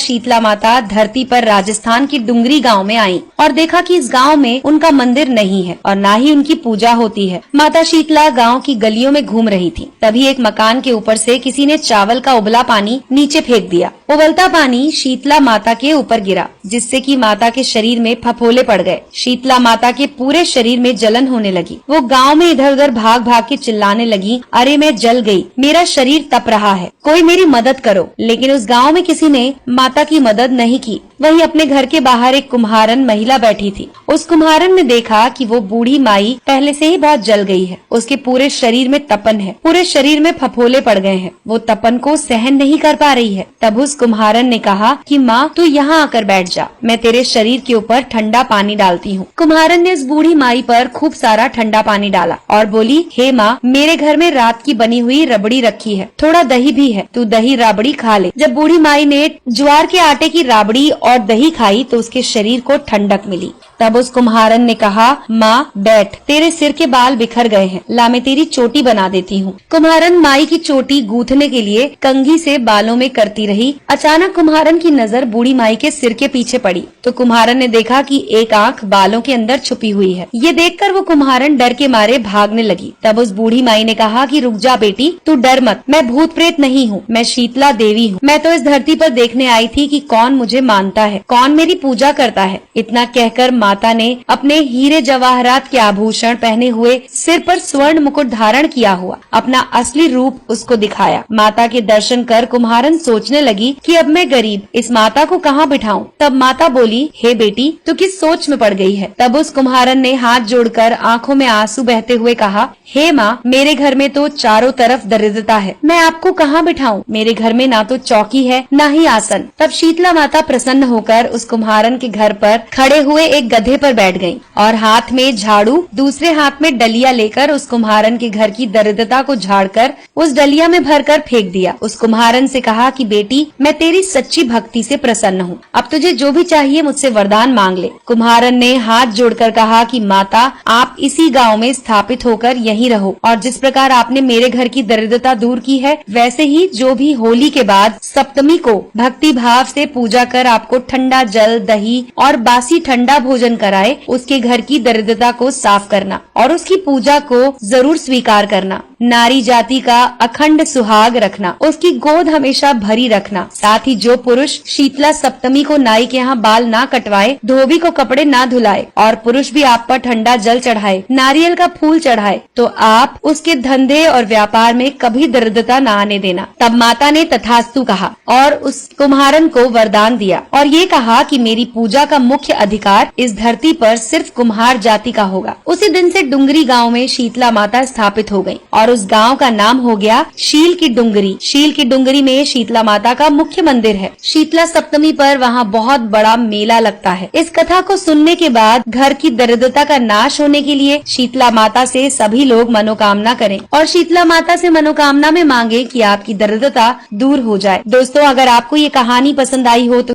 शीतला माता धरती पर राजस्थान की डुंगरी गांव में आई और देखा कि इस गांव में उनका मंदिर नहीं है और न ही उनकी पूजा होती है। माता शीतला गांव की गलियों में घूम रही थी। तभी एक मकान के ऊपर से किसी ने चावल का उबला पानी नीचे फेंक दिया। उबलता पानी शीतला माता के ऊपर गिरा, जिससे कि माता के शरीर में फफोले पड़ गए। शीतला माता के पूरे शरीर में जलन होने लगी। वो गांव में इधर उधर भाग भाग के चिल्लाने लगी, अरे मैं जल गई, मेरा शरीर तप रहा है, कोई मेरी मदद करो। लेकिन उस गांव में किसी ने माता की मदद नहीं की। वहीं अपने घर के बाहर एक कुम्हारन महिला बैठी थी। उस कुम्हारन ने देखा कि वो बूढ़ी माई पहले से ही बहुत जल गई है। उसके पूरे शरीर में तपन है, पूरे शरीर में फफोले पड़ गए हैं। वो तपन को सहन नहीं कर पा रही है। तब उस कुम्हारन ने कहा कि माँ तू यहाँ आकर बैठ जा, मैं तेरे शरीर के ऊपर ठंडा पानी डालती हूँ। कुम्हारन ने उस बूढ़ी माई पर खूब सारा ठंडा पानी डाला और बोली, हे माँ, मेरे घर में रात की बनी हुई रबड़ी रखी है, थोड़ा दही भी है, तू दही राबड़ी खा ले। जब बूढ़ी माई ने ज्वार के आटे की राबड़ी और दही खाई तो उसके शरीर को ठंडक मिली। तब उस कुम्हारन ने कहा, माँ बैठ, तेरे सिर के बाल बिखर गए हैं, ला मैं तेरी चोटी बना देती हूँ। कुम्हारन माई की चोटी गूंथने के लिए कंघी से बालों में करती रही। अचानक कुम्हारन की नजर बूढ़ी माई के सिर के पीछे पड़ी तो कुम्हारन ने देखा कि एक आंख बालों के अंदर छुपी हुई है। ये देखकर वो कुम्हारन डर के मारे भागने लगी। तब उस बूढ़ी माई ने कहा कि रुक जा बेटी, तू डर मत, मैं भूत प्रेत नहीं हूँ, मैं शीतला देवी हूँ। मैं तो इस धरती पर देखने आई थी कि कौन मुझे मानता है, कौन मेरी पूजा करता है। इतना कहकर माता ने अपने हीरे जवाहरात के आभूषण पहने हुए, सिर पर स्वर्ण मुकुट धारण किया हुआ अपना असली रूप उसको दिखाया। माता के दर्शन कर कुम्हारन सोचने लगी कि अब मैं गरीब, इस माता को कहाँ बिठाऊं। तब माता बोली, हे बेटी, तू किस सोच में पड़ गई है। तब उस कुम्हारन ने हाथ जोड़कर आंखों में आंसू बहते हुए कहा, हे माँ, मेरे घर में तो चारों तरफ दरिद्रता है, मैं आपको कहाँ बिठाऊं। मेरे घर में ना तो चौकी है न ही आसन। तब शीतला माता प्रसन्न होकर उस कुम्हारन के घर पर खड़े हुए एक गधे पर बैठ गईं और हाथ में झाड़ू, दूसरे हाथ में डलिया लेकर उस कुम्हारन के घर की दरिद्रता को झाड़कर उस डलिया में भरकर फेंक दिया। उस कुम्हारन से कहा कि बेटी, मैं तेरी सच्ची भक्ति से प्रसन्न हूँ, अब तुझे जो भी चाहिए मुझसे वरदान मांग ले। कुम्हारन ने हाथ जोड़कर कहा कि माता, आप इसी गाँव में स्थापित होकर यहीं रहो और जिस प्रकार आपने मेरे घर की दरिद्रता दूर की है, वैसे ही जो भी होली के बाद सप्तमी को भक्ति भाव से पूजा कर आपको ठंडा जल, दही और बासी ठंडा भोजन कराए, उसके घर की दरिद्रता को साफ करना और उसकी पूजा को जरूर स्वीकार करना। नारी जाति का अखंड सुहाग रखना, उसकी गोद हमेशा भरी रखना। साथ ही जो पुरुष शीतला सप्तमी को नाई के यहाँ बाल ना कटवाए, धोबी को कपड़े ना धुलाए और पुरुष भी आप पर ठंडा जल चढ़ाए, नारियल का फूल चढ़ाए, तो आप उसके धंधे और व्यापार में कभी दरिद्रता न आने देना। तब माता ने तथास्तु कहा और उस कुम्हारन को वरदान दिया और ये कहा कि मेरी पूजा का मुख्य अधिकार इस धरती पर सिर्फ कुम्हार जाति का होगा। उसी दिन से डुंगरी गांव में शीतला माता स्थापित हो गयी और उस गांव का नाम हो गया शील की डुंगरी। शील की डुंगरी में शीतला माता का मुख्य मंदिर है। शीतला सप्तमी पर वहाँ बहुत बड़ा मेला लगता है। इस कथा को सुनने के बाद घर की दरिद्रता का नाश होने के लिए शीतला माता से सभी लोग मनोकामना करें और शीतला माता से मनोकामना में मांगे कि आपकी दरिद्रता दूर हो जाए। दोस्तों, अगर आपको ये कहानी पसंद आई हो तो